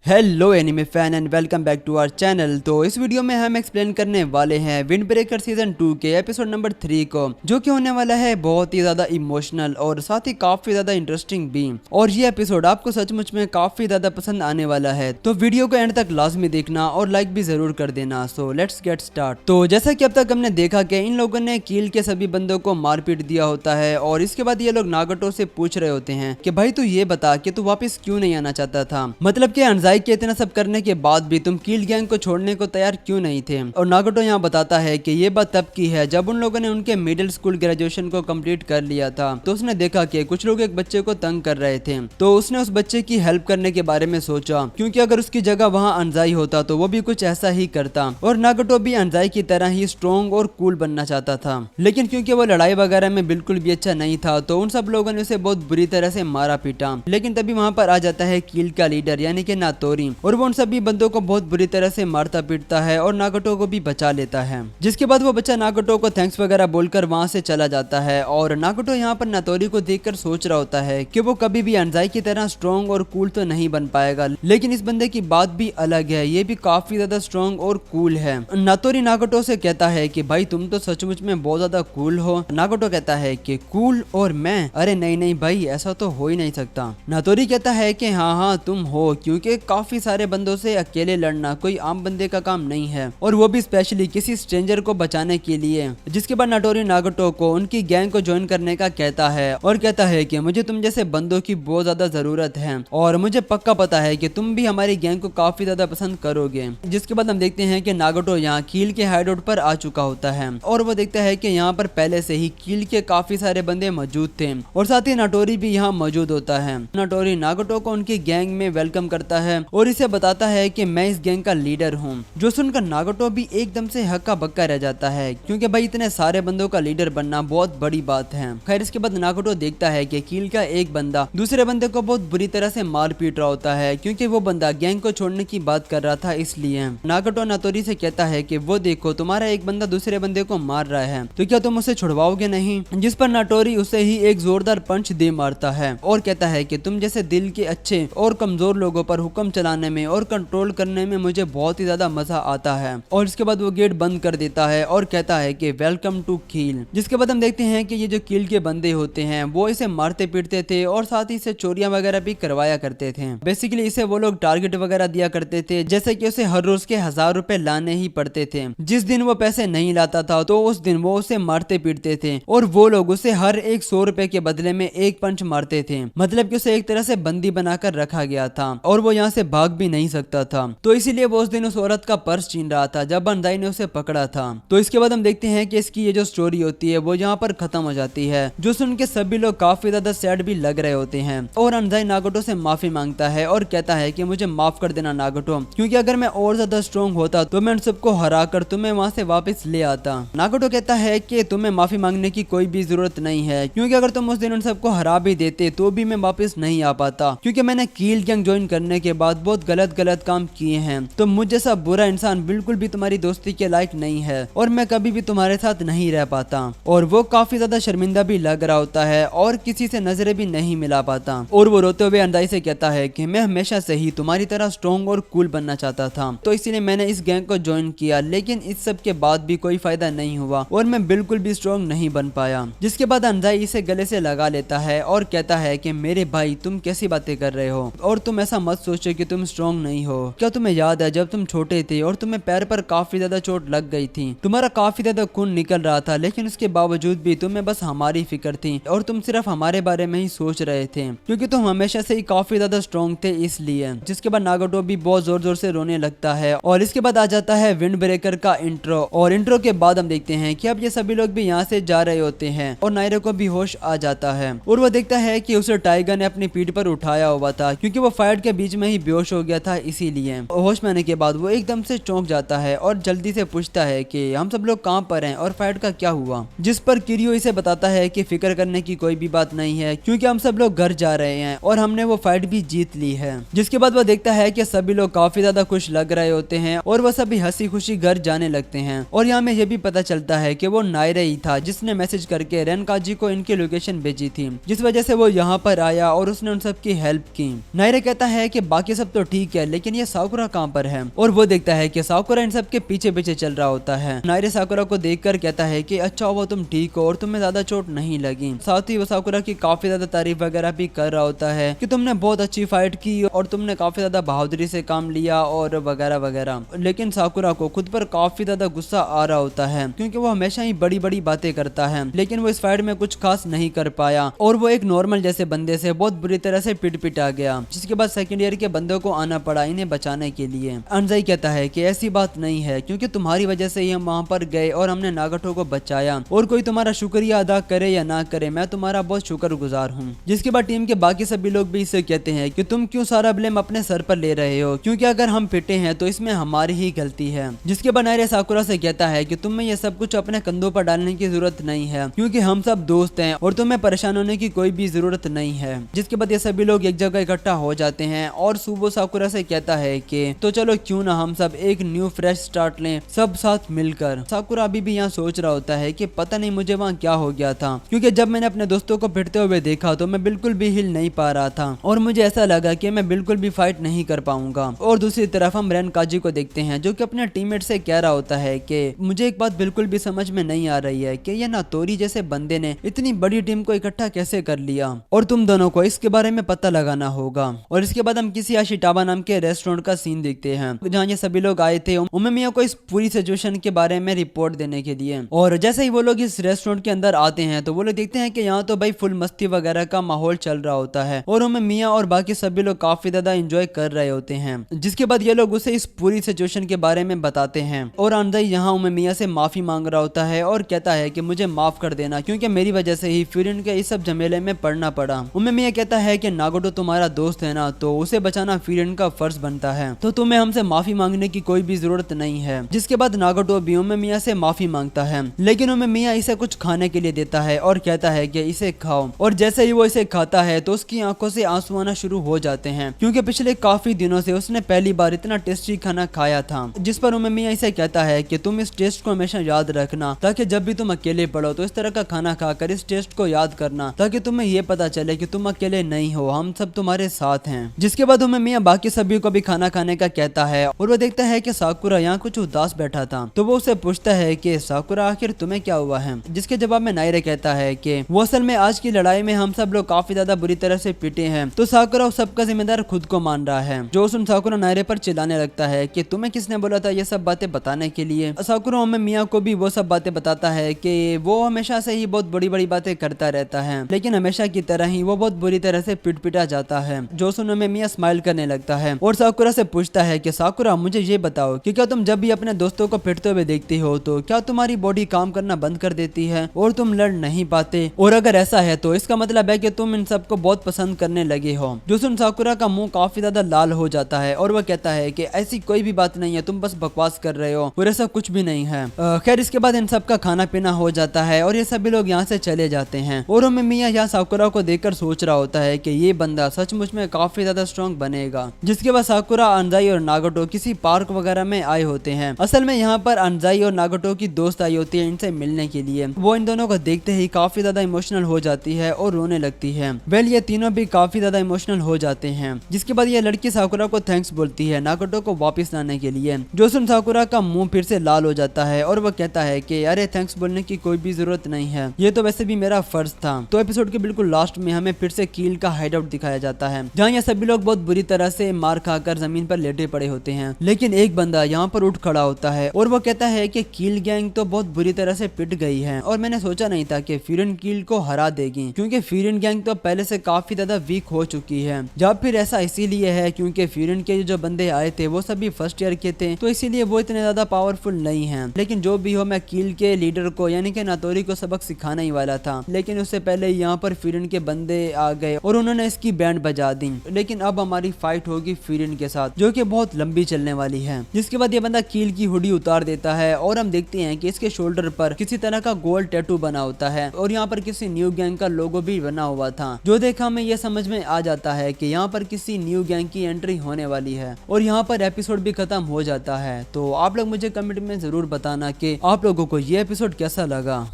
Hello anime fan and welcome back to our channel. तो इस video में हम एक्सप्लेन करने वाले हैं विंड ब्रेकर सीजन 2 के एपिसोड नंबर 3 को, जो कि होने वाला है बहुत ही ज्यादा इमोशनल और साथ ही काफी ज्यादा इंटरेस्टिंग भी। और ये एपिसोड आपको सचमुच में काफी ज्यादा पसंद आने वाला है, तो वीडियो को एंड तक लाजमी देखना और लाइक भी जरूर कर देना। So let's get start. तो जैसा कि अब तक हमने देखा कि इन लोगों ने कील के सभी बंदों को मारपीट दिया होता है और इसके बाद ये लोग नागटो से पूछ रहे होते हैं कि भाई तू ये बता कि तू वापस क्यों नहीं आना चाहता था, मतलब कि अनजाई के इतना सब करने के बाद भी तुम कील गैंग को छोड़ने को तैयार क्यों नहीं थे। और नागटो यहाँ बताता है कि ये बात तब की है जब उन लोगों ने उनके मिडिल स्कूल ग्रेजुएशन को कंप्लीट कर लिया था। तो उसने देखा कि कुछ लोग एक बच्चे को तंग कर रहे थे, तो उसने उस बच्चे की हेल्प करने के बारे में सोचा, क्योंकि अगर उसकी जगह वहाँ अनजाई होता तो वो भी कुछ ऐसा ही करता। और नागटो भी अनजाई की तरह ही स्ट्रॉन्ग और कूल बनना चाहता था, लेकिन क्योंकि वो लड़ाई वगैरह में बिल्कुल भी अच्छा नहीं था तो उन सब लोगों ने उसे बहुत बुरी तरह से मारा पीटा। लेकिन तभी वहाँ पर आ जाता है कील का लीडर यानी कि नातोरी, और वो उन सभी बंदों को बहुत बुरी तरह से मारता पीटता है और नागटो को भी बचा लेता है। जिसके बाद वो बच्चा नागटो को थैंक्स वगैरह बोलकर वहाँ से चला जाता है। और नागटो यहाँ पर नातोरी को देखकर सोच रहा होता है कि वो कभी भी अनजाई की तरह स्ट्रॉन्ग और कूल तो नहीं बन पाएगा, लेकिन इस बंदे की बात भी अलग है, ये भी काफी ज्यादा स्ट्रॉन्ग और कूल है। नातोरी नागटो से कहता है कि भाई तुम तो सचमुच में बहुत ज्यादा कूल हो। नागटो कहता है कि कूल और मैं, अरे नहीं नहीं भाई ऐसा तो हो ही नहीं सकता। नातोरी कहता है कि हाँ हाँ तुम हो, क्योंकि काफी सारे बंदों से अकेले लड़ना कोई आम बंदे का काम नहीं है, और वो भी स्पेशली किसी स्ट्रेंजर को बचाने के लिए। जिसके बाद नाटोरी नागटो को उनकी गैंग को ज्वाइन करने का कहता है और कहता है कि मुझे तुम जैसे बंदों की बहुत ज्यादा जरूरत है और मुझे पक्का पता है कि तुम भी हमारी गैंग को काफी ज्यादा पसंद करोगे। जिसके बाद हम देखते हैं कि नागटो यहाँ कील के हाइडआउट पर आ चुका होता है और वो देखता है कि यहाँ पर पहले से ही कील के काफी सारे बंदे मौजूद थे और साथ ही नाटोरी भी यहाँ मौजूद होता है। नाटोरी नागटो को उनकी गैंग में वेलकम करता है और इसे बताता है कि मैं इस गैंग का लीडर हूँ। जो सुनकर नागटो भी एकदम से हक्का बक्का रह जाता है, क्योंकि भाई इतने सारे बंदों का लीडर बनना बहुत बड़ी बात है। खैर इसके बाद नागटो देखता है कि कील का एक बंदा दूसरे बंदे को बहुत बुरी तरह से मार पीट रहा होता है, क्योंकि वो बंदा गैंग को छोड़ने की बात कर रहा था। इसलिए नागटो नातोरी से कहता है कि वो देखो तुम्हारा एक बंदा दूसरे बंदे को मार रहा है, तो क्या तुम उसे छुड़वाओगे नहीं। जिस पर नाटोरी उसे ही एक जोरदार पंच दे मारता है और कहता है कि तुम जैसे दिल के अच्छे और कमजोर लोगों पर हुक्म चलाने में और कंट्रोल करने में मुझे बहुत ही ज्यादा मजा आता है। और इसके बाद वो गेट बंद कर देता है और कहता है कि वेलकम टू कील। जिसके बाद हम देखते हैं कि ये जो कील के बंदे होते हैं वो इसे मारते पीटते थे और साथ ही इसे चोरियां वगैरह भी करवाया करते थे। बेसिकली इसे वो लोग टारगेट वगैरह दिया करते थे, जैसे कि उसे हर रोज के 1000 रुपए लाने ही पड़ते थे। जिस दिन वो पैसे नहीं लाता था तो उस दिन वो उसे मारते पीटते थे और वो लोग उसे हर एक 100 रुपए के बदले में एक पंच मारते थे, मतलब कि उसे एक तरह से बंदी बनाकर रखा गया था और वो यहाँ से भाग भी नहीं सकता था। तो इसीलिए वो उस दिन उस औरत का पर्स छीन रहा था जब अनजाई ने उसे पकड़ा था। तो इसके बाद हम देखते हैं कि इसकी ये जो स्टोरी होती है वो यहाँ पर खत्म हो जाती है, जो सुन के सभी लोग काफी ज्यादा सैड भी लग रहे होते हैं। और अनजाई नागटो से माफी मांगता है और कहता है कि मुझे माफ कर देना नागटो, क्योंकि अगर मैं और ज्यादा स्ट्रॉन्ग होता तो मैं उन सबको हरा कर तुम्हें वहाँ से वापस ले आता। नागटो कहता है कि तुम्हें माफी मांगने की कोई भी जरूरत नहीं है, क्योंकि अगर तुम उस दिन उन सबको हरा भी देते तो भी मैं वापस नहीं आ पाता, क्योंकि मैंने कील गैंग ज्वाइन करने के बाद बहुत गलत काम किए हैं। तो मुझ जैसा बुरा इंसान बिल्कुल भी तुम्हारी दोस्ती के लायक नहीं है और मैं कभी भी तुम्हारे साथ नहीं रह पाता। और वो काफी ज्यादा शर्मिंदा भी लग रहा होता है और किसी से नजरें भी नहीं मिला पाता, और वो रोते हुए अनजाई से कहता है कि मैं हमेशा से ही तुम्हारी तरह स्ट्रॉन्ग और कूल बनना चाहता था, तो इसीलिए मैंने इस गैंग को ज्वाइन किया, लेकिन इस सब के बाद भी कोई फायदा नहीं हुआ और मैं बिल्कुल भी स्ट्रॉन्ग नहीं बन पाया। जिसके बाद अनजाई इसे गले से लगा लेता है और कहता है कि मेरे भाई तुम कैसी बातें कर रहे हो और तुम ऐसा मत सोचो कि तुम स्ट्रॉन्ग नहीं हो। क्या तुम्हें याद है जब तुम छोटे थे और तुम्हें पैर पर काफी ज्यादा चोट लग गई थी, तुम्हारा काफी ज्यादा खून निकल रहा था, लेकिन उसके बावजूद भी तुम्हें बस हमारी फिक्र थी और तुम सिर्फ हमारे बारे में ही सोच रहे थे, क्योंकि तुम हमेशा से ही काफी ज्यादा स्ट्रॉन्ग थे इसलिए। जिसके बाद नागटो भी बहुत जोर जोर से रोने लगता है और इसके बाद आ जाता है विंड ब्रेकर का इंट्रो। और इंट्रो के बाद हम देखते हैं कि अब ये सभी लोग भी यहाँ से जा रहे होते हैं और नायरो को भी होश आ जाता है और वो देखता है कि उसे टाइगर ने अपनी पीठ पर उठाया हुआ था, क्योंकि वो फाइट के बीच में ही बेहोश हो गया था। इसीलिए होश में आने के बाद वो एकदम से चौंक जाता है और जल्दी से पूछता है कि हम सब लोग कहाँ पर हैं और फाइट का क्या हुआ। जिस पर किरियो इसे बताता है कि फिक्र करने की कोई भी बात नहीं है, क्योंकि हम सब लोग घर जा रहे हैं और हमने वो फाइट भी जीत ली है। जिसके बाद वो देखता है कि सभी लोग काफी ज्यादा खुश लग रहे होते हैं और वो सभी हंसी खुशी घर जाने लगते हैं। और यहाँ में ये भी पता चलता है कि वो नायरे ही था जिसने मैसेज करके रेनकाजी को इनकी लोकेशन भेजी थी, जिस वजह से वो यहाँ पर आया और उसने उन सब की हेल्प की। नायरे कहता है कि बाकी बाकी सब तो ठीक है, लेकिन ये साकुरा कहाँ पर है। और वो देखता है कि साकुरा इन सब के पीछे पीछे चल रहा होता है। नायरे साकुरा को देखकर कहता है कि अच्छा हुआ तुम ठीक हो और तुम्हें ज्यादा चोट नहीं लगी। साथ ही वो साकुरा की काफी ज्यादा तारीफ वगैरह भी कर रहा होता है कि तुमने बहुत अच्छी फाइट की और तुमने काफी ज्यादा बहादुरी से काम लिया और वगैरह वगैरह। लेकिन साकुरा को खुद पर काफी ज्यादा गुस्सा आ रहा होता है क्योंकि वो हमेशा ही बड़ी बड़ी बातें करता है, लेकिन वो इस फाइट में कुछ खास नहीं कर पाया और वो एक नॉर्मल जैसे बंदे से बहुत बुरी तरह से पिटा गया, जिसके बाद सेकंड ईयर के बंदों को आना पड़ा इन्हें बचाने के लिए। अंजाई कहता है कि ऐसी बात नहीं है, क्योंकि तुम्हारी वजह से ही हम वहाँ पर गए और हमने नागाटो को बचाया, और कोई तुम्हारा शुक्रिया अदा करे या ना करे मैं तुम्हारा बहुत शुक्रगुजार हूँ। जिसके बाद टीम के बाकी सभी लोग भी इससे कहते हैं कि तुम क्यों सारा ब्लेम अपने सर पर ले रहे हो, क्योंकि अगर हम पिटे हैं तो इसमें हमारी ही गलती है। जिसके बाद नायरे साकुरा से कहता है कि तुम्हें ये सब कुछ अपने कंधों पर डालने की जरूरत नहीं है, क्योंकि हम सब दोस्त हैं और तुम्हें परेशान होने की कोई भी जरूरत नहीं है। जिसके बाद ये सभी लोग एक जगह इकट्ठा हो जाते हैं और सुबो साकुरा से कहता है कि तो चलो क्यों ना हम सब एक न्यू फ्रेश स्टार्ट लें सब साथ मिलकर। साकुरा अभी भी यहाँ सोच रहा होता है कि पता नहीं मुझे वहाँ क्या हो गया था, क्योंकि जब मैंने अपने दोस्तों को पिटते हुए देखा तो मैं बिल्कुल भी हिल नहीं पा रहा था और मुझे ऐसा लगा कि मैं बिल्कुल भी फाइट नहीं कर पाऊंगा। और दूसरी तरफ हम रेन काजी को देखते हैं जो कि अपने टीममेट से कह रहा होता है कि मुझे एक बात बिल्कुल भी समझ में नहीं आ रही है कि ये नातोरी जैसे बंदे ने इतनी बड़ी टीम को इकट्ठा कैसे कर लिया, और तुम दोनों को इसके बारे में पता लगाना होगा। और इसके बाद हम किसी आशिटाबा नाम के रेस्टोरेंट का सीन देखते हैं जहाँ ये सभी लोग आए थे उमेमिया को इस पूरी सिचुएशन के बारे में रिपोर्ट देने के लिए। और जैसे ही वो लोग इस रेस्टोरेंट के अंदर आते हैं तो वो लोग देखते हैं कि यहाँ तो भाई फुल मस्ती वगैरह का माहौल चल रहा होता है और उमेमिया और बाकी सभी लोग काफी ज्यादा एंजॉय कर रहे होते हैं। जिसके बाद ये लोग उसे इस पूरी सिचुएशन के बारे में बताते हैं और अंजाई यहाँ उमेमिया से माफी मांग रहा होता है और कहता है कि मुझे माफ कर देना, क्योंकि मेरी वजह से ही फ्यूरिन के इस सब झमेले में पड़ना पड़ा। उमेमिया कहता है कि नागोटो तुम्हारा दोस्त है ना, तो उसे बचाना फ्यूरिन का फर्ज बनता है, तो तुम्हें हमसे माफी मांगने की कोई भी जरूरत नहीं है। जिसके बाद नागोटो भी उमेमिया से माफी मांगता है, लेकिन उमेमिया इसे कुछ खाने के लिए देता है और कहता है कि इसे खाओ। और जैसे ही वो इसे खाता है तो उसकी आंखों से आंसू आना शुरू हो जाते हैं, क्योंकि पिछले काफी दिनों से उसने पहली बार इतना टेस्टी खाना खाया था। जिस पर उमेमिया इसे कहता है कि तुम इस टेस्ट को हमेशा याद रखना, ताकि जब भी तुम अकेले पड़ो तो इस तरह का खाना खाकर इस टेस्ट को याद करना, ताकि तुम्हें ये पता चले कि तुम अकेले नहीं हो, हम सब तुम्हारे साथ हैं। जिसके बाद उमेमिया बाकी सभी को भी खाना खाने का कहता है और वो देखता है कि साकुरा यहाँ कुछ उदास बैठा था, तो वो उसे पूछता है कि साकुरा आखिर तुम्हें क्या हुआ है। जिसके जवाब में नायरे कहता है कि वो असल में आज की लड़ाई में हम सब लोग काफी ज्यादा बुरी तरह से पिटे हैं, तो साकुरा उस सबका जिम्मेदार खुद को मान रहा है। जो सुन साकुरा नायरे पर चिल्लाने लगता है कि तुम्हें किसने बोला था ये सब बातें बताने के लिए। साकुरा उमेमिया को भी वो सब बातें बताता है कि वो हमेशा से ही बहुत बड़ी बड़ी बातें करता रहता है, लेकिन हमेशा की तरह ही वो बहुत बुरी तरह से पिटा जाता है। जो सुन उमेमिया स्माइल करने लगता है और साकुरा से पूछता है कि साकुरा मुझे ये बताओ कि क्या तुम जब भी अपने दोस्तों को पिटते हुए देखती हो तो क्या तुम्हारी बॉडी काम करना बंद कर देती है और तुम लड़ नहीं पाते, और अगर ऐसा है तो इसका मतलब है कि तुम इन सबको बहुत पसंद करने लगे हो। जो सुन साकुरा का मुंह काफी ज्यादा लाल हो जाता है और वह कहता है कि ऐसी कोई भी बात नहीं है, तुम बस बकवास कर रहे हो और ऐसा कुछ भी नहीं है। खैर इसके बाद इन सब का खाना पीना हो जाता है और ये सभी लोग यहाँ से चले जाते हैं और उमेमिया यहाँ साकुरा को देखकर सोच रहा होता है कि ये बंदा सचमुच में काफी ज्यादा स्ट्रॉन्ग बनेगा। जिसके बाद साकुरा, अंजाई और नागोटो किसी पार्क वगैरह में आए होते हैं। असल में यहाँ पर अंजाई और नागोटो की दोस्त आई होती है इनसे मिलने के लिए। वो इन दोनों को देखते ही काफी ज्यादा इमोशनल हो जाती है और रोने लगती है। वेल ये तीनों भी काफी ज्यादा इमोशनल हो जाते हैं। जिसके बाद ये लड़की साकुरा को थैंक्स बोलती है नागोटो को वापस लाने के लिए। जोसुन साकुरा का मुंह फिर से लाल हो जाता है और वो कहता है कि अरे थैंक्स बोलने की कोई भी जरूरत नहीं है, ये तो वैसे भी मेरा फर्ज था। तो एपिसोड के बिल्कुल लास्ट में हमें फिर से कील का हाइड आउट दिखाया जाता है, जहाँ ये सभी लोग बहुत बुरी तरह से मार खाकर जमीन पर लेटे पड़े होते हैं। लेकिन एक बंदा यहाँ पर उठ खड़ा होता है और वो कहता है कि कील गैंग तो बहुत बुरी तरह से पिट गई है और मैंने सोचा नहीं था कि फ्यूरिन कील को हरा देगी, क्योंकि फ्यूरिन गैंग तो पहले से काफी ज्यादा वीक हो चुकी है। जब फिर ऐसा इसीलिए है क्योंकि फ्यूरिन के जो बंदे आए थे वो सभी फर्स्ट ईयर के थे, तो इसीलिए वो इतने ज्यादा पावरफुल नहीं है। लेकिन जो भी हो, मैं कील के लीडर को यानी कि नातोरी को सबक सिखाना ही वाला था, लेकिन उससे पहले यहाँ पर फ्यूरिन के बंदे आ गए और उन्होंने इसकी बैंड बजा दी। लेकिन अब हमारी फाइट होगी फ्यूरिन के साथ, जो कि बहुत लंबी चलने वाली है। जिसके बाद ये बंदा कील की हुडी उतार देता है और हम देखते हैं कि इसके शोल्डर पर किसी तरह का गोल्ड टैटू बना होता है और यहाँ पर किसी न्यू गैंग का लोगो भी बना हुआ था। जो देखा हमें यह समझ में आ जाता है कि यहाँ पर किसी न्यू गैंग की एंट्री होने वाली है और यहाँ पर एपिसोड भी खत्म हो जाता है। तो आप लोग मुझे कमेंट में जरूर बताना कि आप लोगों को ये एपिसोड कैसा लगा।